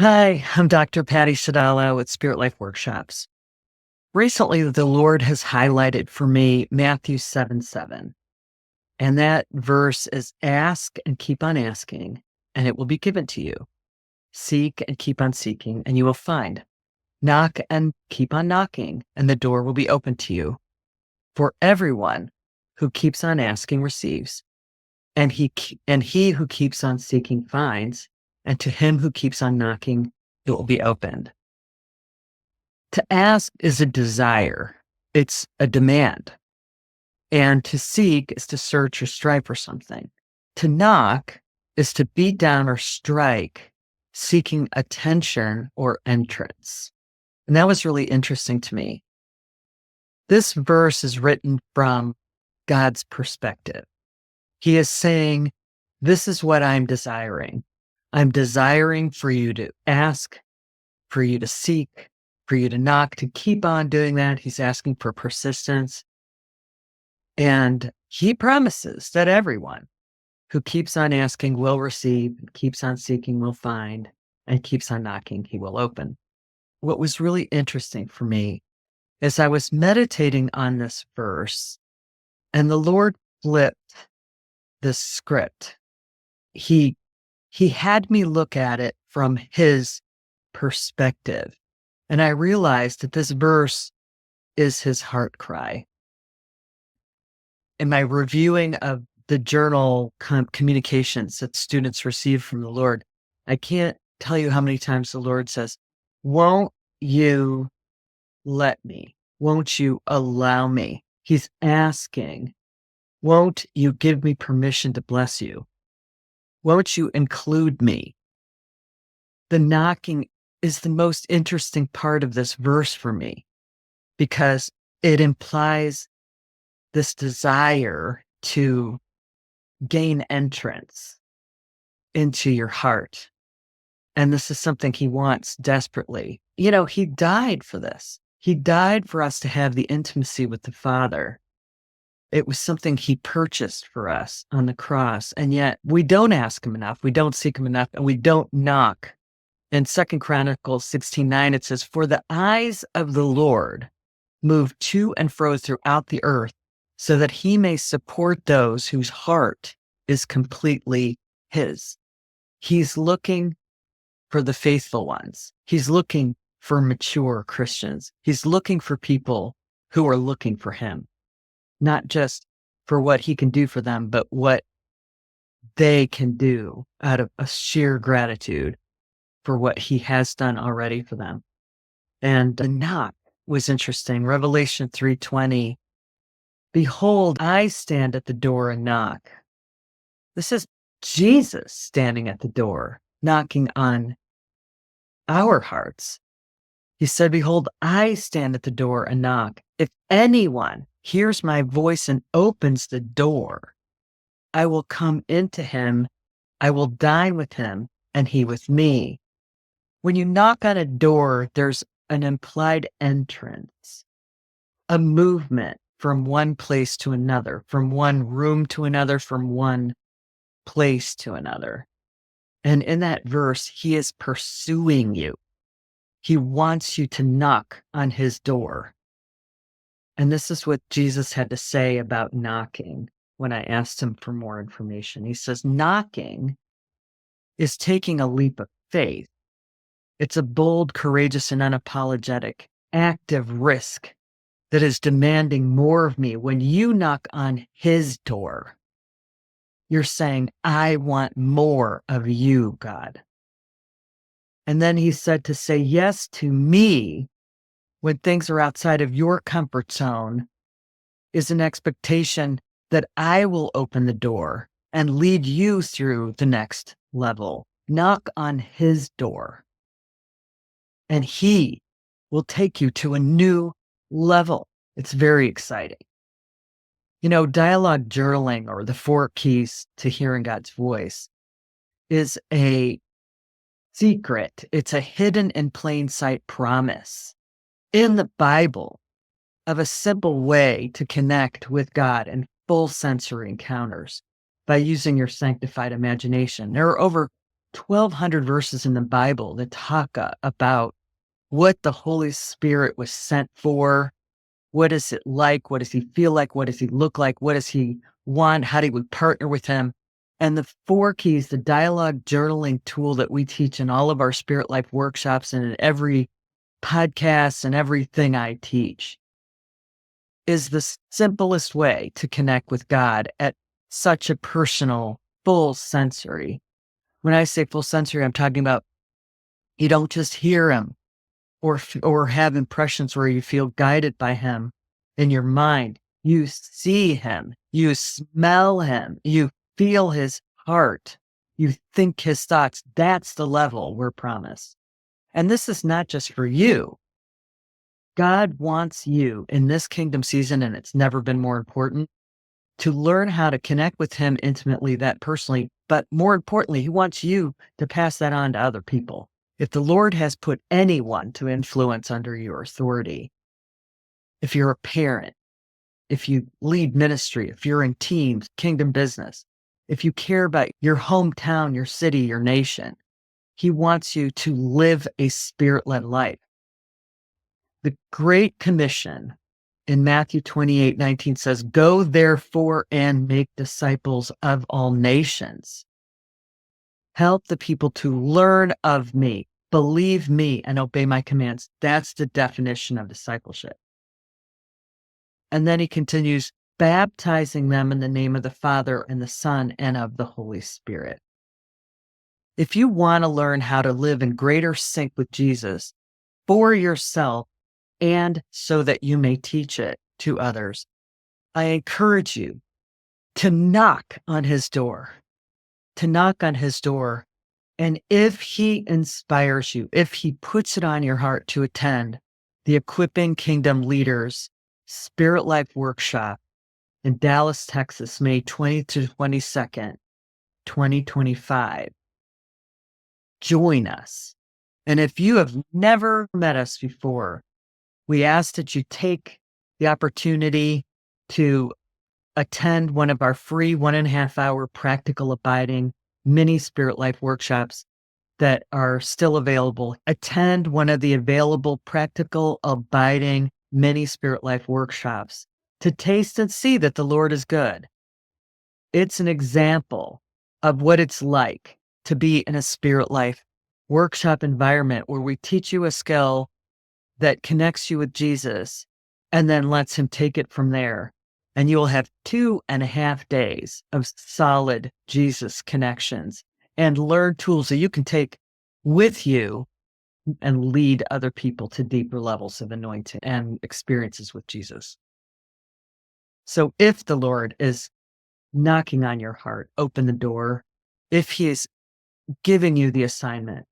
Hi, I'm Dr. Patty Sadallah with Spirit Life Workshops. Recently, the Lord has highlighted for me Matthew 7:7. And that verse is ask and keep on asking, and it will be given to you. Seek and keep on seeking, and you will find. Knock and keep on knocking, and the door will be open to you. For everyone who keeps on asking receives, and he who keeps on seeking finds, and to him who keeps on knocking, it will be opened. To ask is a desire, it's a demand. And to seek is to search or strive for something. To knock is to beat down or strike, seeking attention or entrance. And that was really interesting to me. This verse is written from God's perspective. He is saying, this is what I'm desiring. I'm desiring for you to ask, for you to seek, for you to knock, to keep on doing that. He's asking for persistence. And he promises that everyone who keeps on asking will receive, keeps on seeking will find, and keeps on knocking, he will open. What was really interesting for me is I was meditating on this verse, and the Lord flipped the script. He had me look at it from his perspective. And I realized that this verse is his heart cry. In my reviewing of the journal communications that students receive from the Lord, I can't tell you how many times the Lord says, won't you let me? Won't you allow me? He's asking, won't you give me permission to bless you? Won't you include me? The knocking is the most interesting part of this verse for me because it implies this desire to gain entrance into your heart. And this is something he wants desperately. He died for this. He died for us to have the intimacy with the Father. It was something he purchased for us on the cross. And yet we don't ask him enough. We don't seek him enough, and we don't knock. In 2 Chronicles 16:9, it says, for the eyes of the Lord move to and fro throughout the earth, so that he may support those whose heart is completely his. He's looking for the faithful ones. He's looking for mature Christians. He's looking for people who are looking for him, not just for what he can do for them, but what they can do out of a sheer gratitude for what he has done already for them. And the knock was interesting. Revelation 3:20, behold, I stand at the door and knock. This is Jesus standing at the door, knocking on our hearts. He said, behold, I stand at the door and knock. If anyone hears my voice and opens the door, I will come into him. I will dine with him and he with me. When you knock on a door, there's an implied entrance, a movement from one place to another, from one room to another, from one place to another. And in that verse, he is pursuing you. He wants you to knock on his door. And this is what Jesus had to say about knocking when I asked him for more information. He says, knocking is taking a leap of faith. It's a bold, courageous, and unapologetic active risk that is demanding more of me. When you knock on his door, you're saying, I want more of you, God. And then he said to say yes to me when things are outside of your comfort zone is an expectation that I will open the door and lead you through the next level. Knock on his door, and he will take you to a new level. It's very exciting. Dialogue journaling, or the 4 keys to hearing God's voice, is a secret. It's a hidden in plain sight promise in the Bible of a simple way to connect with God in full sensory encounters by using your sanctified imagination. There are over 1,200 verses in the Bible that talk about what the Holy Spirit was sent for. What is it like? What does he feel like? What does he look like? What does he want? How do we partner with him? And the 4 keys, the dialogue journaling tool that we teach in all of our Spirit Life workshops and in every podcast and everything I teach, is the simplest way to connect with God at such a personal, full sensory. When I say full sensory, I'm talking about you don't just hear him or have impressions where you feel guided by him in your mind. You see him, you smell him, you feel his heart, you think his thoughts. That's the level we're promised. And this is not just for you. God wants you in this kingdom season, and it's never been more important, to learn how to connect with him intimately, that personally. But more importantly, he wants you to pass that on to other people. If the Lord has put anyone to influence under your authority, if you're a parent, if you lead ministry, if you're in teams, kingdom business, if you care about your hometown, your city, your nation, he wants you to live a spirit-led life. The Great Commission in Matthew 28:19 says, "Go therefore and make disciples of all nations. Help the people to learn of me, believe me, and obey my commands." That's the definition of discipleship. And then he continues, baptizing them in the name of the Father and the Son and of the Holy Spirit. If you want to learn how to live in greater sync with Jesus for yourself and so that you may teach it to others, I encourage you to knock on his door, And if he inspires you, if he puts it on your heart to attend the Equipping Kingdom Leaders Spirit Life Workshop in Dallas, Texas, May 20th to 22nd, 2025, join us. And if you have never met us before, we ask that you take the opportunity to attend one of our free 1.5-hour practical abiding mini Spirit Life workshops that are still available. Attend one of the available practical abiding mini Spirit Life workshops to taste and see that the Lord is good. It's an example of what it's like to be in a Spirit Life workshop environment where we teach you a skill that connects you with Jesus and then lets him take it from there. And you will have 2.5 days of solid Jesus connections and learn tools that you can take with you and lead other people to deeper levels of anointing and experiences with Jesus. So if the Lord is knocking on your heart, open the door. If he is giving you the assignment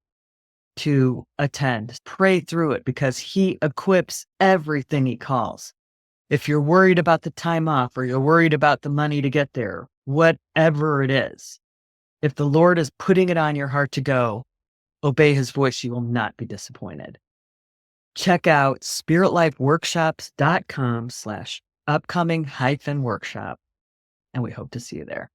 to attend, pray through it because he equips everything he calls. If you're worried about the time off or you're worried about the money to get there, whatever it is, if the Lord is putting it on your heart to go, obey his voice, you will not be disappointed. Check out spiritlifeworkshops.com/upcoming-workshop, and we hope to see you there.